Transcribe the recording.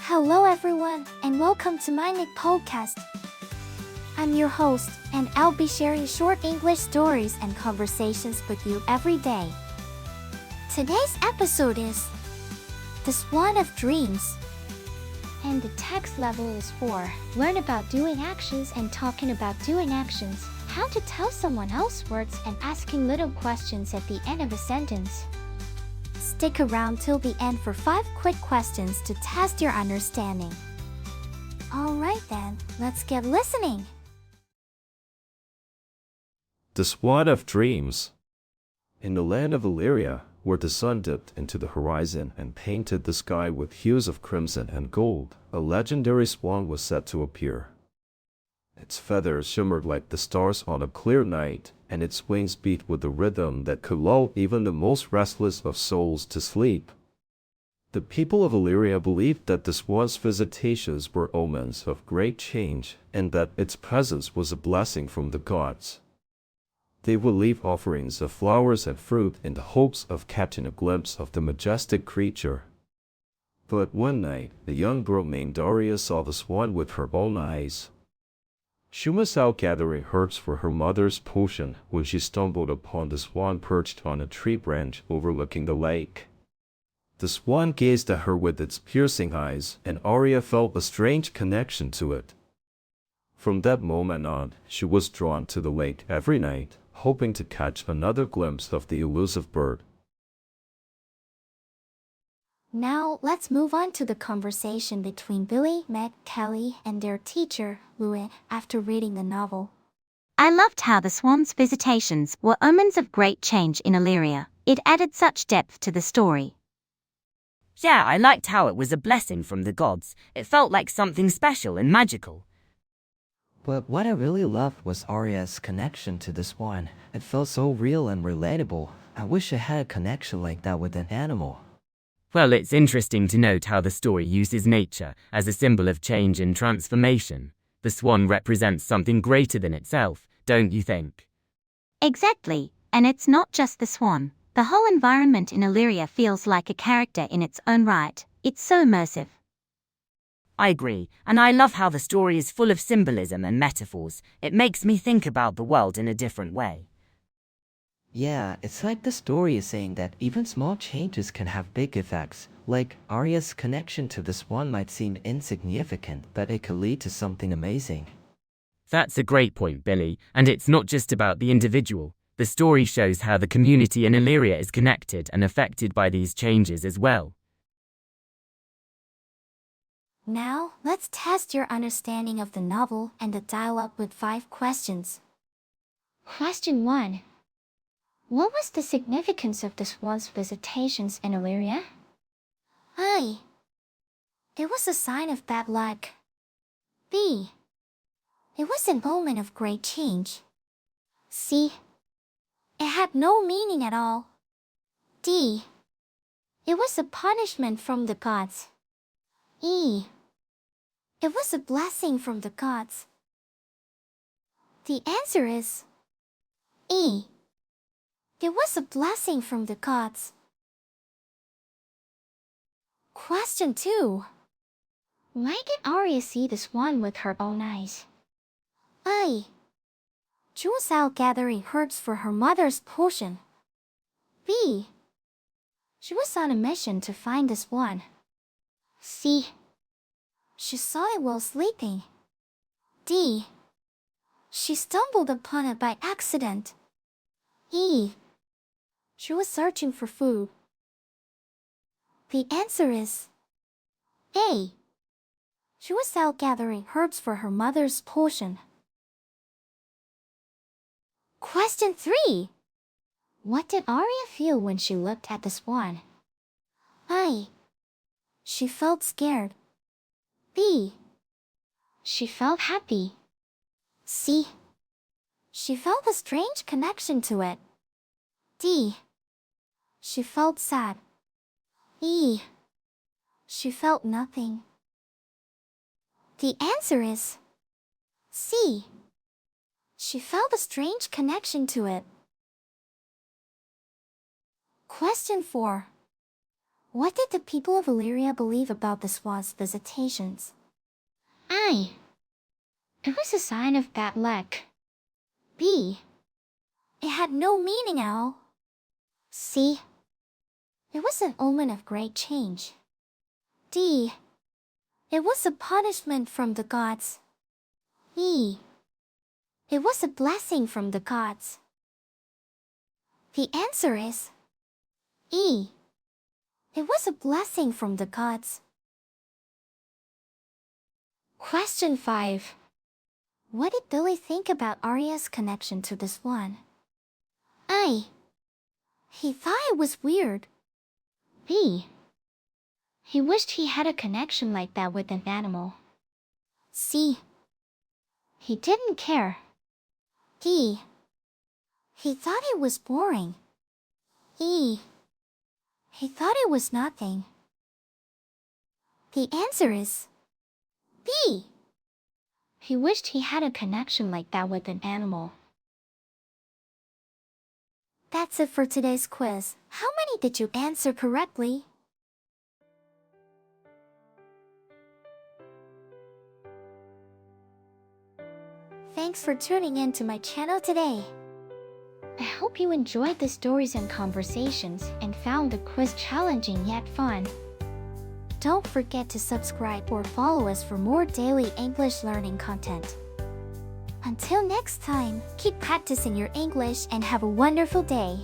Hello everyone, and welcome to MyniQ podcast. I'm your host, and I'll be sharing short English stories and conversations with you every day. Today's episode is The Swan of Dreams. And the text level is 4. Learn about doing actions and talking about doing actions, how to tell someone else words and asking little questions at the end of a sentence. Stick around till the end for 5 quick questions to test your understanding. Alright then, let's get listening. The Swan of Dreams. In the land of Illyria, where the sun dipped into the horizon and painted the sky with hues of crimson and gold, a legendary swan was set to appear. Its feathers shimmered like the stars on a clear night, and its wings beat with a rhythm that could lull even the most restless of souls to sleep. The people of Illyria believed that the swan's visitations were omens of great change, and that its presence was a blessing from the gods. They would leave offerings of flowers and fruit in the hopes of catching a glimpse of the majestic creature. But one night, a young girl named Daria saw the swan with her own eyes. She was out gathering herbs for her mother's potion when she stumbled upon the swan perched on a tree branch overlooking the lake. The swan gazed at her with its piercing eyes, and Arya felt a strange connection to it. From that moment on, she was drawn to the lake every night, hoping to catch another glimpse of the elusive bird. Now, let's move on to the conversation between Billy, Meg, Kelly, and their teacher, Louis, after reading the novel. I loved how the swan's visitations were omens of great change in Illyria. It added such depth to the story. Yeah, I liked how it was a blessing from the gods. It felt like something special and magical. But what I really loved was Arya's connection to the swan. It felt so real and relatable. I wish I had a connection like that with an animal. Well, it's interesting to note how the story uses nature as a symbol of change and transformation. The swan represents something greater than itself, don't you think? Exactly, and it's not just the swan. The whole environment in Illyria feels like a character in its own right. It's so immersive. I agree, and I love how the story is full of symbolism and metaphors. It makes me think about the world in a different way. Yeah, it's like the story is saying that even small changes can have big effects. Like, Arya's connection to the swan might seem insignificant, but it could lead to something amazing. That's a great point, Billy, and it's not just about the individual. The story shows how the community in Illyria is connected and affected by these changes as well. Now, let's test your understanding of the novel and the dialogue with 5 questions. Question 1. What was the significance of the swan's visitations in Illyria? A. It was a sign of bad luck. B. It was a moment of great change. C. It had no meaning at all. D. It was a punishment from the gods. E. It was a blessing from the gods. The answer is E. It was a blessing from the gods. Question 2. Why did Arya see the swan with her own eyes? A. She was out gathering herbs for her mother's potion. B. She was on a mission to find the swan. C. She saw it while sleeping. D. She stumbled upon it by accident. E. She was searching for food. The answer is A. She was out gathering herbs for her mother's potion. Question 3. What did Arya feel when she looked at the swan? A. She felt scared. B. She felt happy. C. She felt a strange connection to it. D. She felt sad. E. She felt nothing. The answer is C. She felt a strange connection to it. Question 4. What did the people of Illyria believe about the swan's visitations? A. It was a sign of bad luck. B. It had no meaning at all. C. It was an omen of great change. D. It was a punishment from the gods. E. It was a blessing from the gods. The answer is E. It was a blessing from the gods. Question 5. What did Billy think about Arya's connection to the swan? A. He thought it was weird. B. He wished he had a connection like that with an animal. C. He didn't care. D. He thought it was boring. E. He thought it was nothing. The answer is B. He wished he had a connection like that with an animal. That's it for today's quiz. How many did you answer correctly? Thanks for tuning in to my channel today. I hope you enjoyed the stories and conversations and found the quiz challenging yet fun. Don't forget to subscribe or follow us for more daily English learning content. Until next time, keep practicing your English and have a wonderful day.